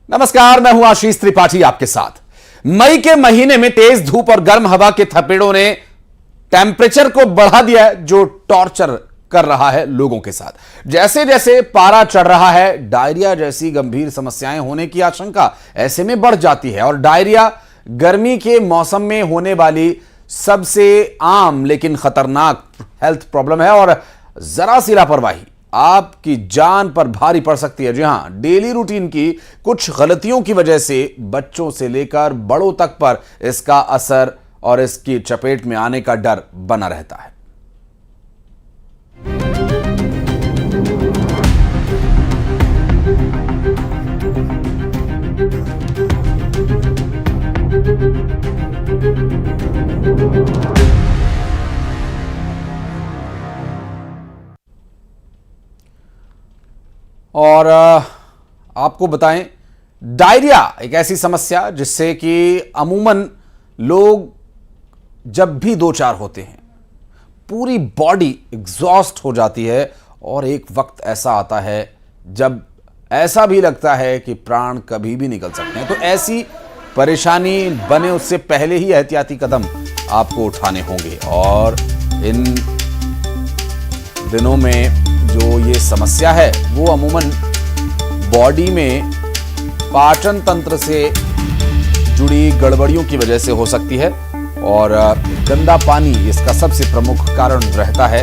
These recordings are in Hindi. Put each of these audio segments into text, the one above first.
नमस्कार, मैं हूं आशीष त्रिपाठी आपके साथ। मई के महीने में तेज धूप और गर्म हवा के थपेड़ों ने टेम्परेचर को बढ़ा दिया है, जो टॉर्चर कर रहा है लोगों के साथ। जैसे जैसे पारा चढ़ रहा है, डायरिया जैसी गंभीर समस्याएं होने की आशंका ऐसे में बढ़ जाती है। और डायरिया गर्मी के मौसम में होने वाली सबसे आम लेकिन खतरनाक हेल्थ प्रॉब्लम है और जरा सी लापरवाही आपकी जान पर भारी पड़ सकती है। जी हां, डेली रूटीन की कुछ गलतियों की वजह से बच्चों से लेकर बड़ों तक पर इसका असर और इसकी चपेट में आने का डर बना रहता है। और आपको बताएं, डायरिया एक ऐसी समस्या जिससे कि अमूमन लोग जब भी दो चार होते हैं, पूरी बॉडी एग्जॉस्ट हो जाती है और एक वक्त ऐसा आता है जब ऐसा भी लगता है कि प्राण कभी भी निकल सकते हैं। तो ऐसी परेशानी बने उससे पहले ही एहतियाती कदम आपको उठाने होंगे। और इन दिनों में जो ये समस्या है वो अमूमन बॉडी में पाचन तंत्र से जुड़ी गड़बड़ियों की वजह से हो सकती है और गंदा पानी इसका सबसे प्रमुख कारण रहता है।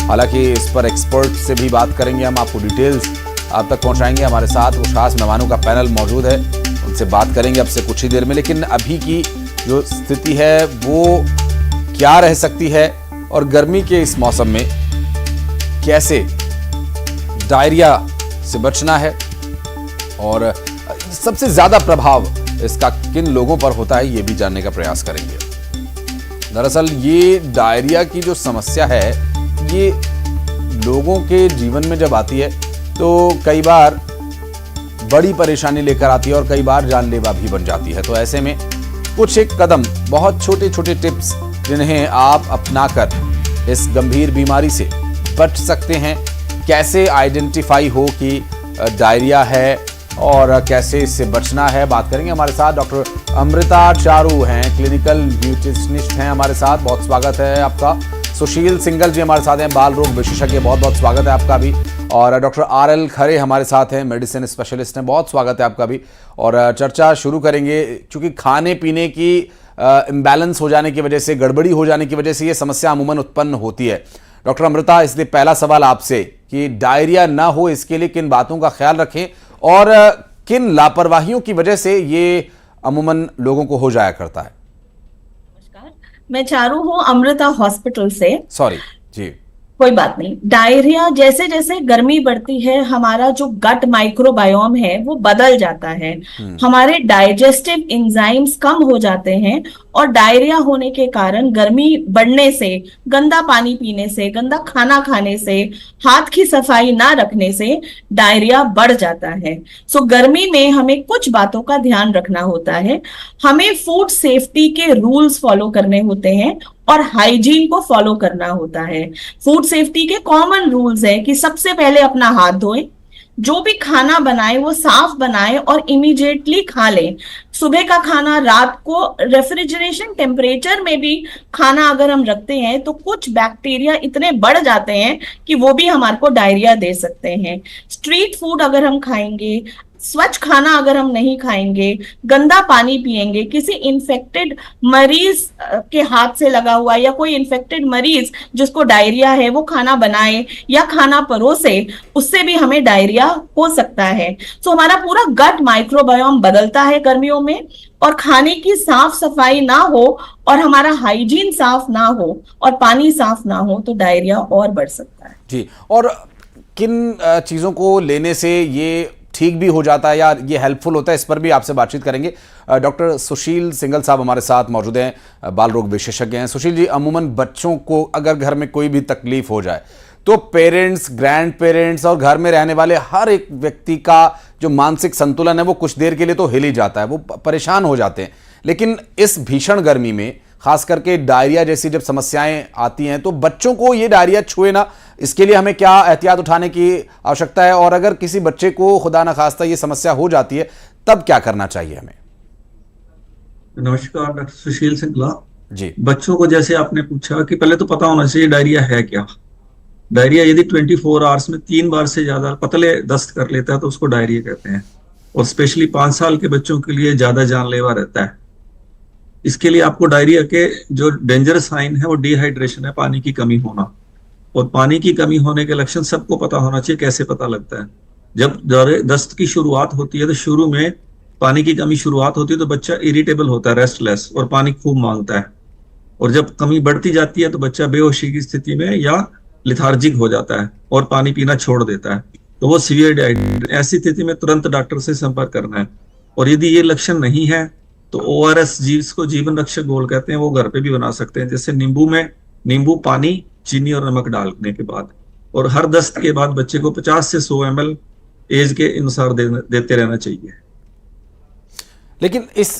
हालांकि इस पर एक्सपर्ट से भी बात करेंगे, हम आपको डिटेल्स आप तक पहुंचाएंगे। हमारे साथ कुछ खास मेहमानों का पैनल मौजूद है, उनसे बात करेंगे अब से कुछ ही देर में। लेकिन अभी की जो स्थिति है वो क्या रह सकती है और गर्मी के इस मौसम में कैसे डायरिया से बचना है और सबसे ज्यादा प्रभाव इसका किन लोगों पर होता है, ये भी जानने का प्रयास करेंगे। दरअसल ये डायरिया की जो समस्या है ये लोगों के जीवन में जब आती है तो कई बार बड़ी परेशानी लेकर आती है और कई बार जानलेवा भी बन जाती है। तो ऐसे में कुछ एक कदम, बहुत छोटे छोटे टिप्स जिन्हें आप अपनाकर इस गंभीर बीमारी से बच सकते हैं। कैसे आइडेंटिफाई हो कि डायरिया है और कैसे इससे बचना है, बात करेंगे। हमारे साथ डॉक्टर अमृता चारू हैं, क्लिनिकल न्यूट्रिशनिस्ट हैं हमारे साथ, बहुत स्वागत है आपका। सुशील सिंगल जी हमारे साथ हैं, बाल रोग विशेषज्ञ, बहुत बहुत स्वागत है आपका भी। और डॉक्टर RL खरे हमारे साथ हैं, मेडिसिन स्पेशलिस्ट हैं, बहुत स्वागत है आपका भी। और चर्चा शुरू करेंगे, क्योंकि खाने पीने की इम्बैलेंस हो जाने की वजह से, गड़बड़ी हो जाने की वजह से ये समस्या अमूमन उत्पन्न होती है। डॉक्टर अमृता, इसलिए पहला सवाल आपसे कि डायरिया ना हो इसके लिए किन बातों का ख्याल रखें और किन लापरवाहियों की वजह से ये अमूमन लोगों को हो जाया करता है। नमस्कार, मैं चारू हूँ अमृता हॉस्पिटल से। सॉरी जी, कोई बात नहीं। डायरिया जैसे जैसे गर्मी बढ़ती है, हमारा जो गट माइक्रोबायोम है वो बदल जाता है। हमारे डाइजेस्टिव एंजाइम्स कम हो जाते हैं और डायरिया होने के कारण गर्मी बढ़ने से, गंदा पानी पीने से, गंदा खाना खाने से, हाथ की सफाई ना रखने से डायरिया बढ़ जाता है। सो गर्मी में हमें कुछ बातों का ध्यान रखना होता है। हमें फूड सेफ्टी के रूल्स फॉलो करने होते हैं और हाइजीन को फॉलो करना होता है। फूड सेफ्टी के कॉमन रूल्स है कि सबसे पहले अपना हाथ धोएं, जो भी खाना बनाए वो साफ बनाए और इमीडिएटली खा लें। सुबह का खाना रात को रेफ्रिजरेशन टेम्परेचर में भी खाना अगर हम रखते हैं तो कुछ बैक्टीरिया इतने बढ़ जाते हैं कि वो भी हमारे को डायरिया दे सकते हैं। स्ट्रीट फूड अगर हम खाएंगे, स्वच्छ खाना अगर हम नहीं खाएंगे, गंदा पानी पिएंगे, किसी इन्फेक्टेड मरीज के हाथ से लगा हुआ या कोई इन्फेक्टेड मरीज जिसको डायरिया है वो खाना बनाए या खाना परोसे, उससे भी हमें डायरिया हो सकता है। तो हमारा पूरा गट माइक्रोबायोम बदलता है गर्मियों में, और खाने की साफ सफाई ना हो और हमारा हाइजीन साफ ना हो और पानी साफ ना हो तो डायरिया और बढ़ सकता है। जी, और किन चीजों को लेने से ये ठीक भी हो जाता है या ये हेल्पफुल होता है, इस पर भी आपसे बातचीत करेंगे। डॉक्टर सुशील सिंगल साहब हमारे साथ मौजूद हैं, बाल रोग विशेषज्ञ हैं। सुशील जी, अमूमन बच्चों को अगर घर में कोई भी तकलीफ हो जाए तो पेरेंट्स, ग्रैंड पेरेंट्स और घर में रहने वाले हर एक व्यक्ति का जो मानसिक संतुलन है वो कुछ देर के लिए तो हिल ही जाता है, वो परेशान हो जाते हैं। लेकिन इस भीषण गर्मी में खास करके डायरिया जैसी जब समस्याएं आती हैं तो बच्चों को ये डायरिया छुए ना, इसके लिए हमें क्या एहतियात उठाने की आवश्यकता है, और अगर किसी बच्चे को खुदा न खास्ता ये समस्या हो जाती है तब क्या करना चाहिए हमें? नमस्कार, डॉक्टर सुशील सिंगला जी। बच्चों को जैसे आपने पूछा कि पहले तो पता होना चाहिए डायरिया है क्या। डायरिया यदि 24 आवर्स में 3 बार से ज्यादा पतले दस्त कर लेता है तो उसको डायरिया कहते हैं, और स्पेशली 5 साल के बच्चों के लिए ज्यादा जानलेवा रहता है। इसके लिए आपको डायरिया के जो डेंजरस साइन है वो डिहाइड्रेशन है, पानी की कमी होना, और पानी की कमी होने के लक्षण सबको पता होना चाहिए। कैसे पता लगता है? जब दस्त की शुरुआत होती है तो शुरू में पानी की कमी शुरुआत होती है तो बच्चा इरिटेबल होता है, रेस्टलेस, और पानी खूब मांगता है, और जब कमी बढ़ती जाती है तो बच्चा बेहोशी की स्थिति में या लिथार्जिक हो जाता है और पानी पीना छोड़ देता है, तो वो सीवियर डिहाइड्रेशन। ऐसी स्थिति में तुरंत डॉक्टर से संपर्क करना है। और यदि ये लक्षण नहीं है तो ORS, जिसको जीवन रक्षक घोल कहते हैं, वो घर पे भी बना सकते हैं, जैसे नींबू पानी, चीनी और नमक डालने के बाद, और हर दस्त के बाद बच्चे को 50 से 100 ml एज के अनुसार देते रहना चाहिए। लेकिन इस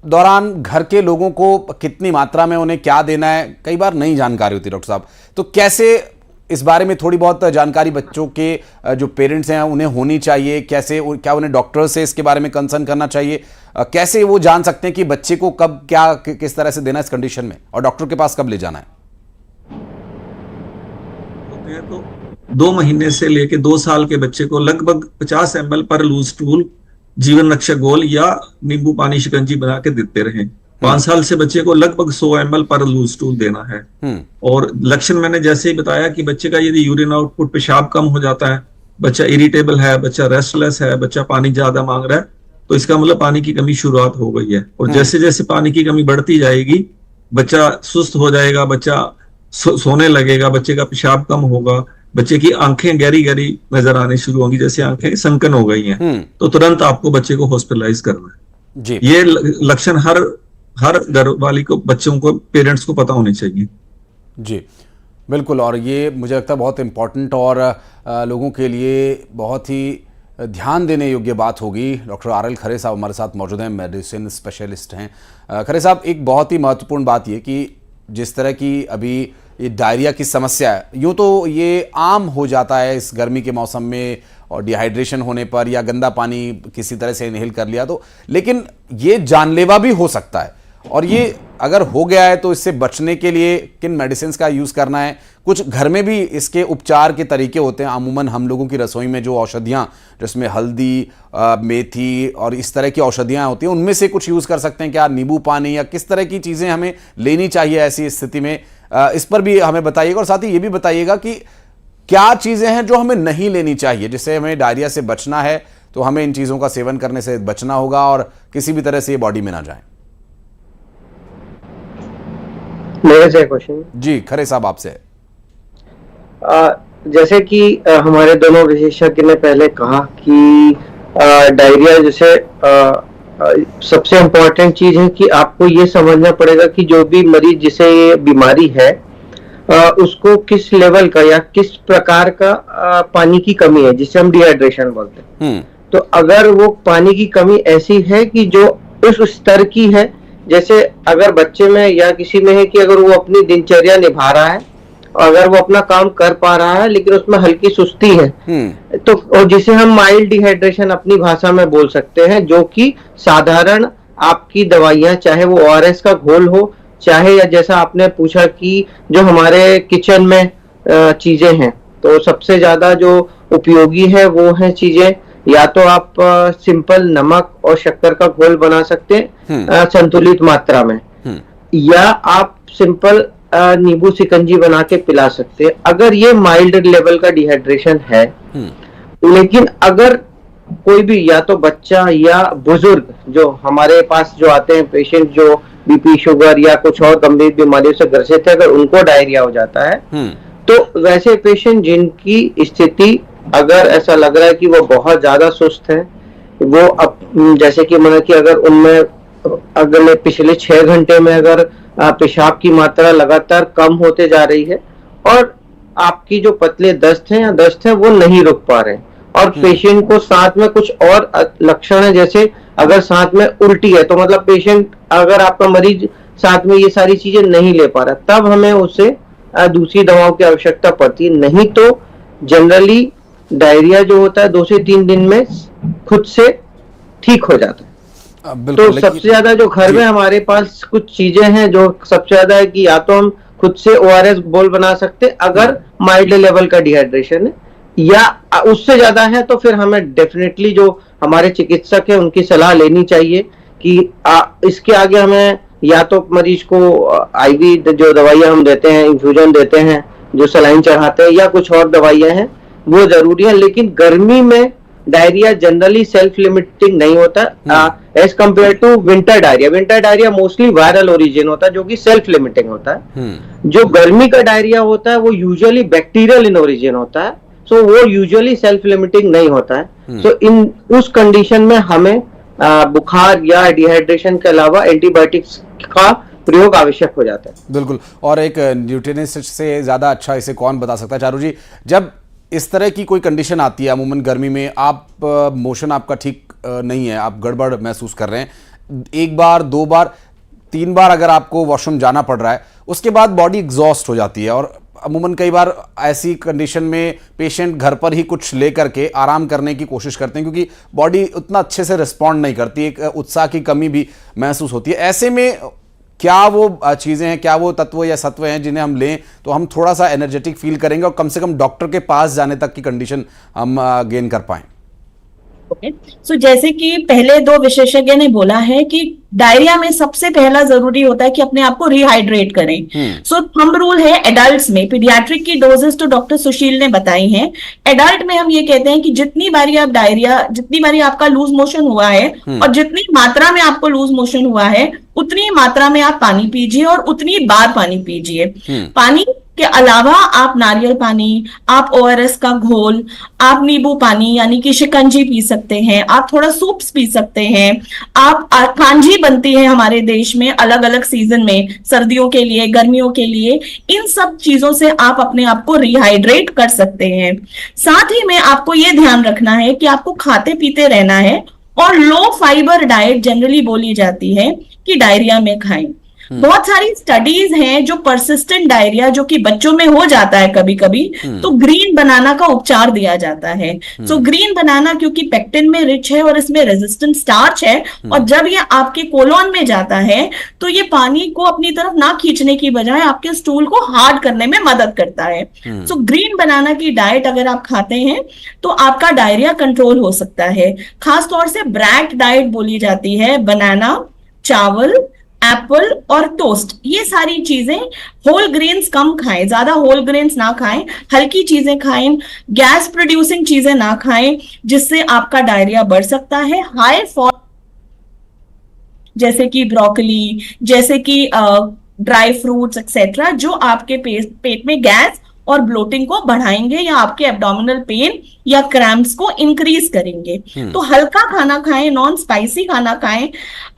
दौरान घर के लोगों को कितनी मात्रा में उन्हें क्या देना है, कई बार नई जानकारी होती है डॉक्टर साहब, तो कैसे इस बारे में थोड़ी बहुत जानकारी बच्चों के जो पेरेंट्स हैं उन्हें होनी चाहिए? कैसे, क्या उन्हें डॉक्टर से इसके बारे में कंसर्न करना चाहिए? कैसे वो जान सकते हैं कि बच्चे को कब क्या किस तरह से देना है इस कंडीशन में, और डॉक्टर के पास कब ले जाना है? तो 2 महीने से लेके 2 साल के बच्चे को लगभग 50 ml पर लूज स्टूल जीवन रक्षक घोल या नींबू पानी शिकंजी बना के देते रहें। 5 साल से बच्चे को लगभग 100 ml पर लूज स्टूल देना है। और लक्षण मैंने जैसे ही बताया कि बच्चे का यदि यूरिन आउटपुट, पेशाब कम हो जाता है, बच्चा इरिटेबल है, बच्चा रेस्टलेस है, बच्चा पानी ज्यादा मांग रहा है, तो इसका मतलब पानी की कमी शुरुआत हो गई है। और जैसे जैसे पानी की कमी बढ़ती जाएगी बच्चा सुस्त हो जाएगा, बच्चा सोने लगेगा, बच्चे का पेशाब कम होगा, बच्चे की आंखें गहरी गहरी नजर आने शुरू होंगी, जैसे आंखें संकन हो गई हैं, तो तुरंत आपको बच्चे को हॉस्पिटलाइज करना है जी। ये लक्षण हर घर वाली को, बच्चों को, पेरेंट्स को पता होने चाहिए जी। बिल्कुल, और ये मुझे लगता है बहुत इंपॉर्टेंट और लोगों के लिए बहुत ही ध्यान देने योग्य बात होगी। डॉक्टर RL खरे साहब हमारे साथ मौजूद हैं, मेडिसिन स्पेशलिस्ट हैं। खरे साहब, एक बहुत ही महत्वपूर्ण बात ये कि जिस तरह की अभी ये डायरिया की समस्या है, यूँ तो ये आम हो जाता है इस गर्मी के मौसम में, और डिहाइड्रेशन होने पर या गंदा पानी किसी तरह से इनहेल कर लिया तो, लेकिन ये जानलेवा भी हो सकता है, और ये अगर हो गया है तो इससे बचने के लिए किन मेडिसिन का यूज़ करना है? कुछ घर में भी इसके उपचार के तरीके होते हैं। अमूमन हम लोगों की रसोई में जो औषधियाँ, जिसमें हल्दी, मेथी और इस तरह की औषधियाँ होती हैं, उनमें से कुछ यूज़ कर सकते हैं क्या? नींबू पानी, या किस तरह की चीज़ें हमें लेनी चाहिए ऐसी स्थिति में? इस पर भी हमें बताइएगा, और साथ ही ये भी बताइएगा कि क्या चीज़ें हैं जो हमें नहीं लेनी चाहिए, जिससे हमें डायरिया से बचना है तो हमें इन चीज़ों का सेवन करने से बचना होगा और किसी भी तरह से ये बॉडी में ना जाए। मेरे से क्वेश्चन जी, खरे साहब आपसे। जैसे कि हमारे दोनों विशेषज्ञ ने पहले कहा कि डायरिया जैसे सबसे इम्पोर्टेंट चीज है कि आपको ये समझना पड़ेगा कि जो भी मरीज जिसे ये बीमारी है उसको किस लेवल का या किस प्रकार का पानी की कमी है, जिसे हम डिहाइड्रेशन बोलते हैं। तो अगर वो पानी की कमी ऐसी है कि जो उस स्तर की है, जैसे अगर बच्चे में या किसी में है कि अगर वो अपनी दिनचर्या निभा रहा है, अगर वो अपना काम कर पा रहा है लेकिन उसमें हल्की सुस्ती है, तो और जिसे हम माइल्ड डिहाइड्रेशन अपनी भाषा में बोल सकते हैं, जो कि साधारण आपकी दवाइयां, चाहे वो ORS का घोल हो, चाहे या जैसा आपने पूछा कि जो हमारे किचन में चीजें हैं, तो सबसे ज्यादा जो उपयोगी है वो है चीजें, या तो आप सिंपल नमक और शक्कर का घोल बना सकते हैं संतुलित मात्रा में, या आप सिंपल नींबू शिकंजी बना के पिला सकते हैं अगर ये माइल्ड लेवल का डिहाइड्रेशन है। लेकिन अगर कोई भी, या तो बच्चा या बुजुर्ग जो हमारे पास जो आते हैं पेशेंट, जो BP, शुगर या कुछ और गंभीर बीमारियों से ग्रसित है, अगर उनको डायरिया हो जाता है, तो वैसे पेशेंट जिनकी स्थिति अगर ऐसा लग रहा है कि वो बहुत ज्यादा सुस्त है, वो जैसे कि मैंने कि अगर उनमें अगले पिछले 6 घंटे में अगर पेशाब की मात्रा लगातार कम होते जा रही है, और आपकी जो पतले दस्त है या दस्त है वो नहीं रुक पा रहे हैं, और पेशेंट को साथ में कुछ और लक्षण है, जैसे अगर साथ में उल्टी है, तो मतलब पेशेंट, अगर आपका मरीज साथ में ये सारी चीजें नहीं ले पा रहा, तब हमें उसे दूसरी दवाओं की आवश्यकता पड़ती है। नहीं तो जनरली डायरिया जो होता है 2 से 3 दिन में खुद से ठीक हो जाता है। तो सबसे ज्यादा जो घर में हमारे पास कुछ चीजें हैं जो सबसे ज्यादा है कि या तो हम खुद से ORS बोल बना सकते अगर माइल्ड लेवल का डिहाइड्रेशन है, या उससे ज्यादा है तो फिर हमें डेफिनेटली जो हमारे चिकित्सक है उनकी सलाह लेनी चाहिए कि इसके आगे हमें या तो मरीज को IV जो दवाइयां हम देते हैं, इन्फ्यूजन देते हैं, जो सलाइन चढ़ाते हैं, या कुछ और दवाइयां हैं वो जरूरी है। लेकिन गर्मी में डायरिया जनरली सेल्फ लिमिटिंग नहीं होता as compare to winter diarrhoea. Winter diarrhoea mostly viral origin होता है जो कि सेल्फ लिमिटिंग होता है। जो गर्मी का डायरिया होता है वो यूजुअली बैक्टीरियल इन ओरिजिन होता है, सो वो यूजुअली सेल्फ लिमिटिंग नहीं होता है। सो इन उस कंडीशन में हमें बुखार या डिहाइड्रेशन के अलावा एंटीबायोटिक्स का प्रयोग आवश्यक हो जाता है। बिल्कुल, और एक न्यूट्रिनिस्ट से ज्यादा अच्छा इसे कौन बता सकता है। चारू जी, जब इस तरह की कोई कंडीशन आती है अमूमन गर्मी में, आप मोशन आपका ठीक नहीं है, आप गड़बड़ महसूस कर रहे हैं, 1 बार 2 बार 3 बार अगर आपको वॉशरूम जाना पड़ रहा है, उसके बाद बॉडी एग्जॉस्ट हो जाती है, और अमूमन कई बार ऐसी कंडीशन में पेशेंट घर पर ही कुछ ले करके आराम करने की कोशिश करते हैं क्योंकि बॉडी उतना अच्छे से रिस्पॉन्ड नहीं करती, एक उत्साह की कमी भी महसूस होती है। ऐसे में क्या वो चीज़ें हैं, क्या वो तत्व या सत्व हैं जिन्हें हम लें तो हम थोड़ा सा एनर्जेटिक फील करेंगे और कम से कम डॉक्टर के पास जाने तक की कंडीशन हम गेन कर पाएं? सो जैसे कि पहले 2 विशेषज्ञ ने बोला है कि डायरिया में सबसे पहला जरूरी होता है कि अपने आप को रिहाइड्रेट करें। सो थंब रूल है एडल्ट्स में, पीडियाट्रिक की डोजेस तो डॉक्टर सुशील ने बताई हैं। एडल्ट में हम ये कहते हैं कि जितनी बारी आपका लूज मोशन हुआ है और जितनी मात्रा में आपको लूज मोशन हुआ है उतनी मात्रा में आप पानी पीजिए और उतनी बार पानी पीजिए। पानी के अलावा आप नारियल पानी, आप ORS का घोल, आप नींबू पानी यानी कि शिकंजी पी सकते हैं, आप थोड़ा सूप्स पी सकते हैं, आप कांजी बनती है हमारे देश में अलग अलग सीजन में, सर्दियों के लिए, गर्मियों के लिए, इन सब चीजों से आप अपने आप को रिहाइड्रेट कर सकते हैं। साथ ही में आपको ये ध्यान रखना है कि आपको खाते पीते रहना है और लो फाइबर डाइट जनरली बोली जाती है कि डायरिया में खाएं। बहुत सारी स्टडीज हैं जो परसिस्टेंट डायरिया जो कि बच्चों में हो जाता है कभी कभी, तो ग्रीन बनाना का उपचार दिया जाता है। सो ग्रीन बनाना क्योंकि पेक्टिन में रिच है और इसमें रेजिस्टेंट स्टार्च है, और जब ये आपके कोलोन में जाता है तो ये पानी को अपनी तरफ ना खींचने की बजाय आपके स्टूल को हार्ड करने में मदद करता है। सो ग्रीन बनाना की डाइट अगर आप खाते हैं तो आपका डायरिया कंट्रोल हो सकता है। खासतौर से ब्रैक डाइट बोली जाती है, बनाना, चावल, एप्पल और टोस्ट, ये सारी चीजें, होल ग्रेन्स कम खाएं, ज्यादा होल ग्रेन्स ना खाएं, हल्की चीजें खाएं, गैस प्रोड्यूसिंग चीजें ना खाएं जिससे आपका डायरिया बढ़ सकता है। हाई फॉट जैसे कि ब्रोकली, जैसे कि ड्राई फ्रूट्स एक्सेट्रा, जो आपके पेट में गैस और ब्लोटिंग को बढ़ाएंगे या आपके एब्डोमिनल पेन या क्रैम्प्स को इंक्रीज करेंगे। तो हल्का खाना खाएं, नॉन स्पाइसी खाना खाएं।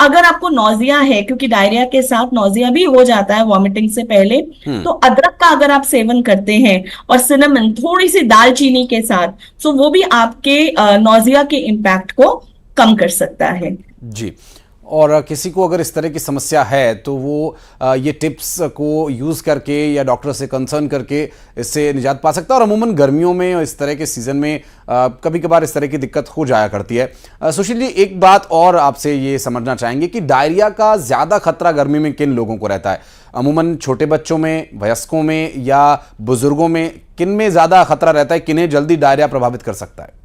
अगर आपको नौजिया है, क्योंकि डायरिया के साथ नौजिया भी हो जाता है वॉमिटिंग से पहले, तो अदरक का अगर आप सेवन करते हैं और सिनेमन थोड़ी सी दालचीनी के साथ, तो वो भी आपके नौजिया के इम्पैक्ट को कम कर सकता है। जी, और किसी को अगर इस तरह की समस्या है तो वो ये टिप्स को यूज़ करके या डॉक्टर से कंसर्न करके इससे निजात पा सकता है। और अमूमन गर्मियों में और इस तरह के सीज़न में कभी कभार इस तरह की दिक्कत हो जाया करती है। सुशील जी, एक बात और आपसे ये समझना चाहेंगे कि डायरिया का ज़्यादा खतरा गर्मी में किन लोगों को रहता है? अमूमन छोटे बच्चों में, वयस्कों में या बुजुर्गों में, किन में ज़्यादा खतरा रहता है? किन्हें जल्दी डायरिया प्रभावित कर सकता है?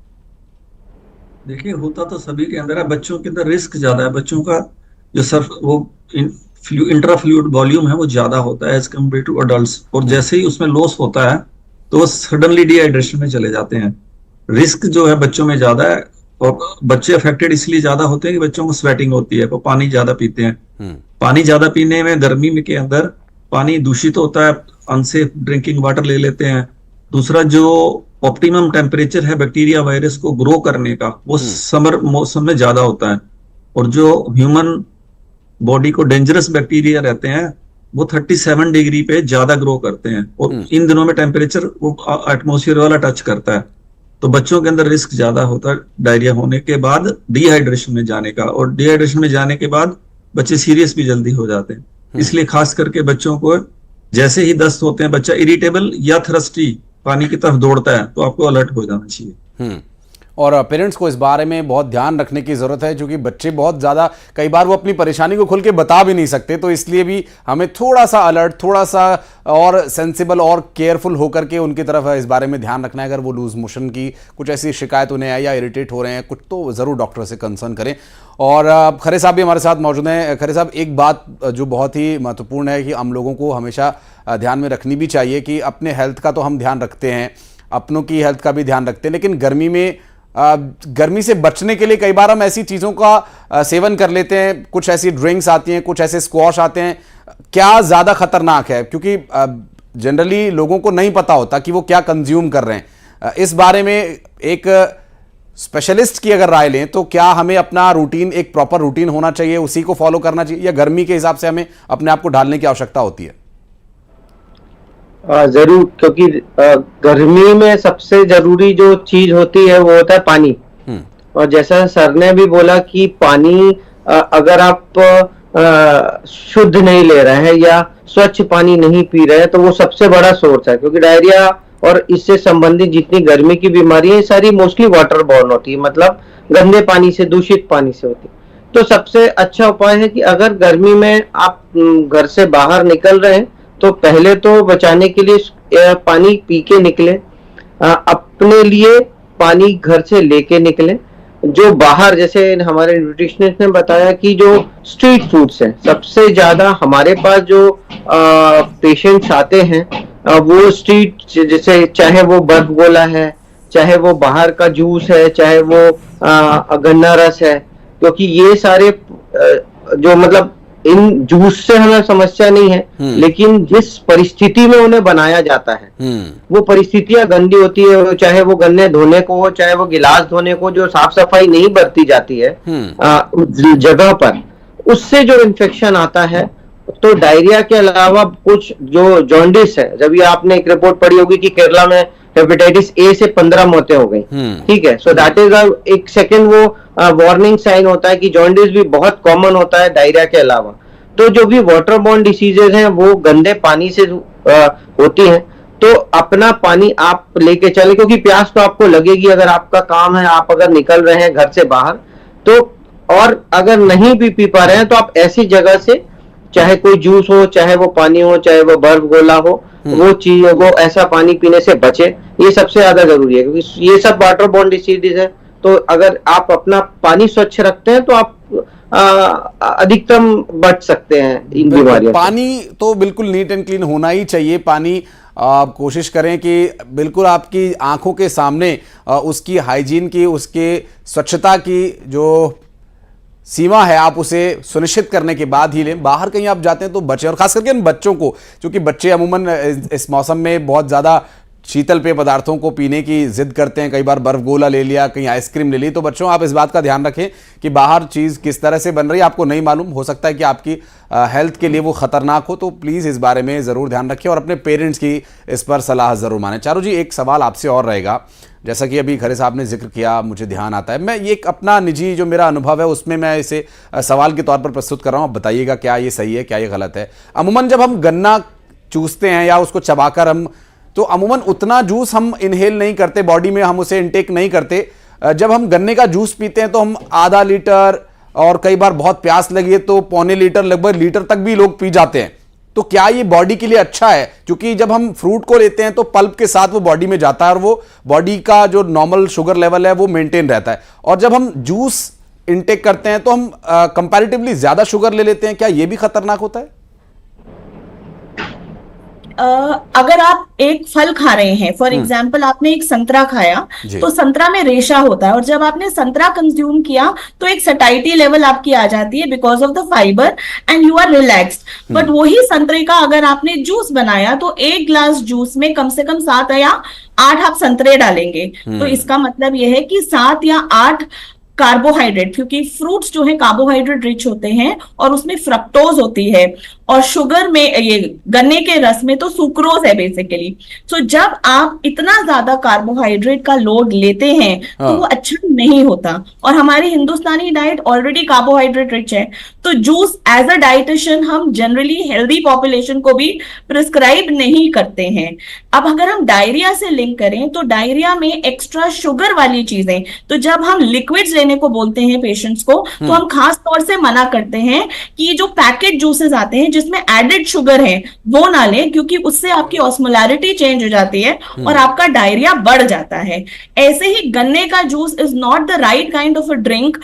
देखिए, होता तो सभी के अंदर है, बच्चों के अंदर रिस्क ज्यादा है। बच्चों का जो इंट्राफ्लूइड वॉल्यूम है वो ज्यादा होता है एज कम्पेयर टू अडल्ट्स, और जैसे ही उसमें लॉस होता है तो वो सडनली डिहाइड्रेशन में चले जाते हैं। रिस्क जो है बच्चों में ज्यादा है, और बच्चे अफेक्टेड इसलिए ज्यादा होते हैं कि बच्चों को स्वेटिंग होती है, वो पानी ज्यादा पीते हैं। पानी ज्यादा पीने में गर्मी में के अंदर पानी दूषित होता है, अनसेफ ड्रिंकिंग वाटर ले लेते हैं। दूसरा, जो ऑप्टिमम टेम्परेचर है बैक्टीरिया वायरस को ग्रो करने का, वो समर मौसम में ज्यादा होता है, और जो ह्यूमन बॉडी को डेंजरस बैक्टीरिया रहते हैं वो 37 डिग्री पे ज्यादा ग्रो करते हैं, और इन दिनों में टेम्परेचर वो एटमोसफियर वाला टच करता है। तो बच्चों के अंदर रिस्क ज्यादा होता है डायरिया होने के बाद डिहाइड्रेशन में जाने का, और डिहाइड्रेशन में जाने के बाद बच्चे सीरियस भी जल्दी हो जाते हैं। इसलिए खास करके बच्चों को जैसे ही दस्त होते हैं, बच्चा इरिटेबल या थ्रस्टी पानी की तरफ दौड़ता है, तो आपको अलर्ट हो जाना चाहिए। और पेरेंट्स को इस बारे में बहुत ध्यान रखने की ज़रूरत है, क्योंकि बच्चे बहुत ज़्यादा कई बार वो अपनी परेशानी को खुल के बता भी नहीं सकते, तो इसलिए भी हमें थोड़ा सा अलर्ट, थोड़ा सा और सेंसिबल और केयरफुल होकर के उनकी तरफ इस बारे में ध्यान रखना है। अगर वो लूज मोशन की कुछ ऐसी शिकायत उन्हें है या इरिटेट हो रहे हैं कुछ, तो ज़रूर डॉक्टर से कंसर्न करें। और खरे साहब भी हमारे साथ मौजूद हैं। खरे साहब, एक बात जो बहुत ही महत्वपूर्ण है कि हम लोगों को हमेशा ध्यान में रखनी भी चाहिए कि अपने हेल्थ का तो हम ध्यान रखते हैं, अपनों की हेल्थ का भी ध्यान रखते हैं, लेकिन गर्मी में गर्मी से बचने के लिए कई बार हम ऐसी चीज़ों का सेवन कर लेते हैं, कुछ ऐसी ड्रिंक्स आती हैं, कुछ ऐसे स्क्वॉश आते हैं। क्या ज़्यादा खतरनाक है? क्योंकि जनरली लोगों को नहीं पता होता कि वो क्या कंज्यूम कर रहे हैं। इस बारे में एक स्पेशलिस्ट की अगर राय लें तो क्या हमें अपना रूटीन, एक प्रॉपर रूटीन होना चाहिए, उसी को फॉलो करना चाहिए, या गर्मी के हिसाब से हमें अपने आप को ढालने की आवश्यकता होती है? जरूर, क्योंकि गर्मी में सबसे जरूरी जो चीज होती है वो होता है पानी। और जैसा सर ने भी बोला कि पानी अगर आप शुद्ध नहीं ले रहे हैं या स्वच्छ पानी नहीं पी रहे हैं तो वो सबसे बड़ा सोर्स है, क्योंकि डायरिया और इससे संबंधित जितनी गर्मी की बीमारियां सारी मोस्टली वाटर बॉर्न होती है, मतलब गंदे पानी से, दूषित पानी से होती है। तो सबसे अच्छा उपाय है कि अगर गर्मी में आप घर से बाहर निकल रहे हैं तो पहले तो बचाने के लिए पानी पी के निकले, अपने लिए पानी घर से लेके निकले। जो बाहर, जैसे हमारे न्यूट्रिशनिस्ट ने बताया कि जो स्ट्रीट फूड्स हैं, सबसे ज्यादा हमारे पास जो पेशेंट्स आते हैं वो स्ट्रीट, जैसे चाहे वो बर्फ गोला है, चाहे वो बाहर का जूस है, चाहे वो गन्ना रस है, क्योंकि ये सारे जो मतलब इन जूस से हमें समस्या नहीं है, लेकिन जिस परिस्थिति में उन्हें बनाया जाता है वो परिस्थितियां गंदी होती है, चाहे वो गन्ने धोने को हो, चाहे वो गिलास धोने को, जो साफ सफाई नहीं बरती जाती है जगह पर, उससे जो इन्फेक्शन आता है। तो डायरिया के अलावा कुछ जो जॉन्डिस है, जब ये आपने एक रिपोर्ट पढ़ी होगी कि केरला में हेपेटाइटिस ए से 15 मौतें हो गई, ठीक है। सो दैट इज एक सेकेंड वो वार्निंग साइन होता है कि जॉन्डिस भी बहुत कॉमन होता है डायरिया के अलावा। तो जो भी वाटर बॉर्न डिसीजेज हैं वो गंदे पानी से होती हैं। तो अपना पानी आप लेके चले, क्योंकि प्यास तो आपको लगेगी अगर आपका काम है, आप अगर निकल रहे हैं घर से बाहर तो। और अगर नहीं भी पी पा रहे हैं तो आप ऐसी जगह से, चाहे कोई जूस हो, चाहे वो पानी हो, चाहे वो बर्फ गोला हो, वो चीज, वो ऐसा पानी पीने से बचे। ये सबसे ज्यादा जरूरी है, क्योंकि ये सब वाटर बॉर्न डिसीजेज है। तो अगर आप अपना पानी स्वच्छ रखते हैं तो आप अधिकतम बच सकते हैं इन बीमारियों से। पानी तो बिल्कुल नीट एंड क्लीन होना ही चाहिए। पानी आप कोशिश करें कि बिल्कुल आपकी आंखों के सामने उसकी हाइजीन की, उसके स्वच्छता की जो सीमा है, आप उसे सुनिश्चित करने के बाद ही लें। बाहर कहीं आप जाते हैं तो बचें, और खास करके इन बच्चों को, क्योंकि बच्चे अमूमन इस मौसम में बहुत ज़्यादा शीतल पेय पदार्थों को पीने की जिद करते हैं। कई बार बर्फ गोला ले लिया, कहीं आइसक्रीम ले ली। तो बच्चों, आप इस बात का ध्यान रखें कि बाहर चीज़ किस तरह से बन रही है, आपको नहीं मालूम, हो सकता है कि आपकी हेल्थ के लिए वो खतरनाक हो। तो प्लीज़ इस बारे में ज़रूर ध्यान रखें और अपने पेरेंट्स की इस पर सलाह ज़रूर मानें। चारू जी, एक सवाल आपसे और रहेगा। जैसा कि अभी खरे साहब ने जिक्र किया, मुझे ध्यान आता है, मैं ये एक अपना निजी जो मेरा अनुभव है उसमें मैं इसे सवाल के तौर पर प्रस्तुत कर रहा हूँ। आप बताइएगा क्या ये सही है, क्या ये गलत है। अमूमन जब हम गन्ना चूसते हैं या उसको चबाकर हम, तो अमूमन उतना जूस हम इनहेल नहीं करते, बॉडी में हम उसे इनटेक नहीं करते। जब हम गन्ने का जूस पीते हैं तो हम आधा लीटर, और कई बार बहुत प्यास लगी है तो पौने लीटर, लगभग लीटर तक भी लोग पी जाते हैं। तो क्या ये बॉडी के लिए अच्छा है? क्योंकि जब हम फ्रूट को लेते हैं तो पल्प के साथ वो बॉडी में जाता है और वो बॉडी का जो नॉर्मल शुगर लेवल है वो मेंटेन रहता है। और जब हम जूस इनटेक करते हैं तो हम कंपैरेटिवली ज्यादा शुगर ले लेते हैं। क्या ये भी खतरनाक होता है? अगर आप एक फल खा रहे हैं, फॉर एग्जाम्पल आपने एक संतरा खाया, तो संतरा में रेशा होता है, और जब आपने संतरा कंज्यूम किया तो एक सटाइटी लेवल आपकी आ जाती है because of the fibre, and you are relaxed. But वही संतरे का अगर आपने जूस बनाया तो एक ग्लास जूस में कम से कम 7 या 8 आप संतरे डालेंगे। तो इसका मतलब यह है कि 7 या 8 कार्बोहाइड्रेट, क्योंकि फ्रूट्स जो है कार्बोहाइड्रेट रिच होते हैं और उसमें फ्रक्टोज होती है, और शुगर में ये गन्ने के रस में तो सुक्रोज है बेसिकली। सो जब आप इतना ज्यादा कार्बोहाइड्रेट का लोड लेते हैं तो वो अच्छा नहीं होता, और हमारी हिंदुस्तानी डाइट ऑलरेडी कार्बोहाइड्रेट रिच है। तो जूस एज अ डाइटिशियन हम जनरली हेल्दी पॉपुलेशन को भी प्रिस्क्राइब नहीं करते हैं। अब अगर हम डायरिया से लिंक करें तो डायरिया में एक्स्ट्रा शुगर वाली चीजें, तो जब हम लिक्विड्स लेने को बोलते हैं पेशेंट्स को तो हम खास तौर से मना करते हैं कि जो पैकेट जूसेस आते हैं जिसमें एडेड शुगर है वो ना लें, क्योंकि उससे आपकी ऑस्मोलैरिटी चेंज हो जाती है और आपका डायरिया बढ़ जाता है। ऐसे ही गन्ने का juice is not the right kind of a drink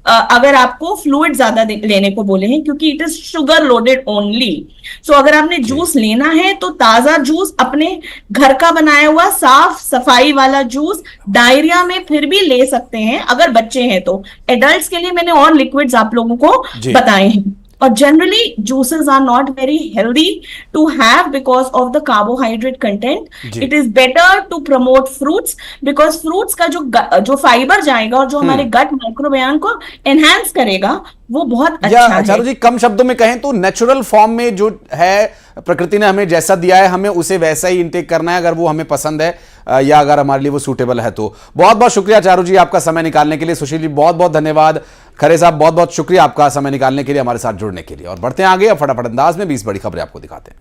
अगर आपको फ्लूइड ज्यादा लेने को बोले हैं, क्योंकि it is sugar loaded only. So अगर आपने जूस लेना है तो ताजा जूस, अपने घर का बनाया हुआ साफ सफाई वाला जूस डायरिया में फिर भी ले सकते हैं अगर बच्चे हैं तो। एडल्ट्स के लिए मैंने और लिक्विड्स आप लोगों को बताए हैं। और generally juices are not very healthy to have because of the carbohydrate content. It is better to promote fruits, because fruits का जो फाइबर जाएगा और जो हमारे गट माइक्रोबायोम को एनहांस करेगा वो बहुत अच्छा है। चारू जी, कम शब्दों में कहें तो नेचुरल फॉर्म में जो है प्रकृति ने हमें जैसा दिया है हमें उसे वैसा ही इंटेक करना है, अगर वो हमें पसंद है या अगर हमारे लिए वो सूटेबल है तो। बहुत बहुत शुक्रिया चारू जी आपका समय निकालने के लिए। सुशील जी बहुत बहुत धन्यवाद। खरे साहब बहुत बहुत शुक्रिया आपका समय निकालने के लिए, हमारे साथ जुड़ने के लिए। और बढ़ते हैं आगे, अब फटाफट अंदाज में 20 बड़ी खबरें आपको दिखाते हैं।